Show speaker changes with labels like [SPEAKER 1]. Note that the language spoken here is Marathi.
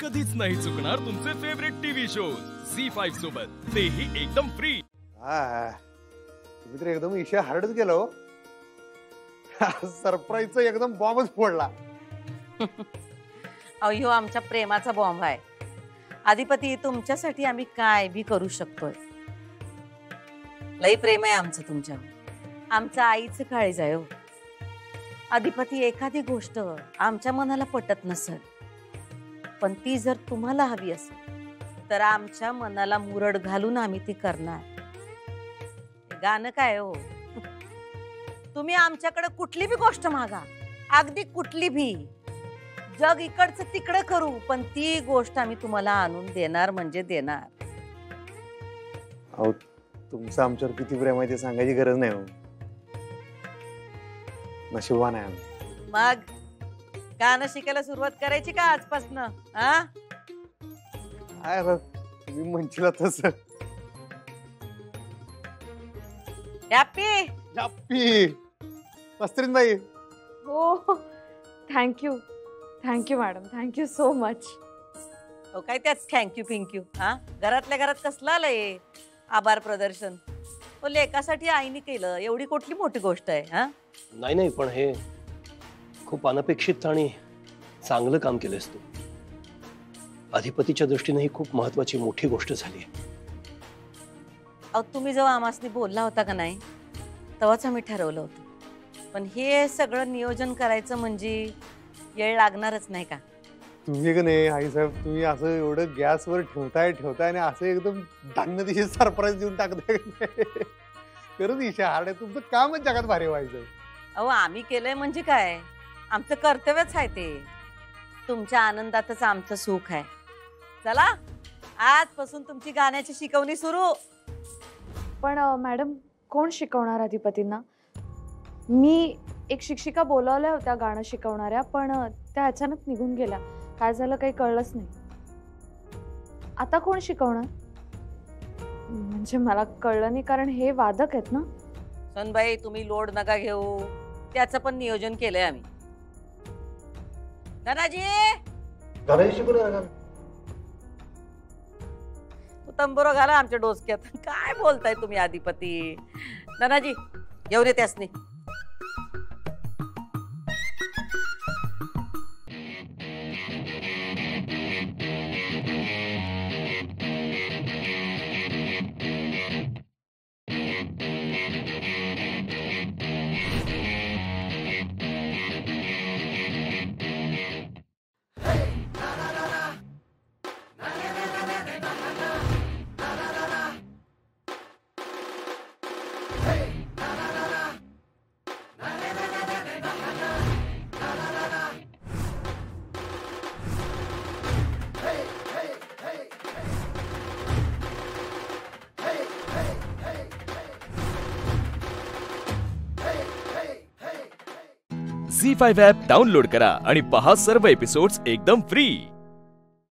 [SPEAKER 1] कधीच नाही चुकणार तुमचे फेवरेट टीव्ही शोज झी5 सोबत, तेही एकदम फ्री।
[SPEAKER 2] तुम्ही तर एकदम ईशा हार्डच गेलो। सरप्राईजचा एकदम बॉम्बच फोडला।
[SPEAKER 3] अहो आमच्या प्रेमाचा बॉम्ब आहे। अधिपती, तुमच्यासाठी आम्ही काय भी करू शकतोय। लई प्रेम आहे आमचं तुमच्यावर। आमच्या आईचं काळीज आहे हो। अधिपती, एखादी गोष्ट आमच्या मनाला पटत नसेल, पण ती जर तुम्हाला हवी असेल तर आमच्या मनाला मुरड घालून आम्ही ती करणार। गाणं काय हो, तुम्ही आमच्याकडे कुठली भी गोष्ट मागा, अगदी कुठली भी, जग इकडचं तिकडं करू, पण ती गोष्ट आम्ही तुम्हाला आणून देणार म्हणजे देणार।
[SPEAKER 2] अहो, तुमचं आमच्यावर किती प्रेम आहे ते सांगायची गरज नाही हो। नशिबवान आहे आम्ही।
[SPEAKER 3] मग गाणं शिकायला सुरुवात करायची का आजपासून? हा,
[SPEAKER 2] तुम्ही म्हणशील तसं।
[SPEAKER 3] हॅपी
[SPEAKER 2] हॅपी मस्तरीन बाई।
[SPEAKER 4] हो, thank you madam, thank you so much.
[SPEAKER 3] हो काय त्यात थँक्यू पिंक्यू? हा, घरातल्या घरात कसलं आलंय आभार प्रदर्शन? हो, लेकासाठी आईने केलं, एवढी कुठली मोठी गोष्ट आहे? हा
[SPEAKER 5] नाही नाही, पण हे खूप अनपेक्षित आणि चांगलं काम केलंस तू। अधिपतीच्या दृष्टीने ही खूप महत्वाची मोठी गोष्ट झाली आहे।
[SPEAKER 3] अहो, तुम्ही जेव्हा आम्हासनी बोलला होता का नाही, तेव्हाच आम्ही ठरवलं होतं, पण हे सगळं नियोजन करायचं म्हणजे वेळ लागणारच नाही का?
[SPEAKER 2] तुम्ही का नाही आई साहेब, तुम्ही असं एवढं गॅसवर ठेवताय आणि असं एकदम धान्य दिशी सरप्राईज देऊन टाकताय। खरंच ईशा हार्ड आहे, तुमचं कामच जगात भारी व्हायचं।
[SPEAKER 3] अहो, आम्ही केलंय म्हणजे काय, आमचं कर्तव्यच आहे ते। तुमच्या आनंदातच आमचं सुख आहे। चला, आजपासून तुमची गाण्याची शिकवणी सुरू।
[SPEAKER 4] पण मॅडम, कोण शिकवणार अधिपतींना? मी एक शिक्षिका बोलावल्या होत्या गाणं शिकवणाऱ्या, पण त्या अचानक निघून गेल्या। काय झालं काही कळलंच नाही। आता कोण शिकवणार? म्हणजे मला कळलं नाही, कारण हे वादक आहेत ना।
[SPEAKER 3] सनबाई, तुम्ही लोड नका घेऊ, त्याचं पण नियोजन केलंय आम्ही। धनाजी, तू तंबुरो घाला आमच्या डोसक्यात। काय बोलताय तुम्ही अधिपती? धनाजी, घेऊन येते असनी।
[SPEAKER 1] झी5 ॲप डाउनलोड करा आणि पहा सर्व एपिसोड्स एकदम फ्री।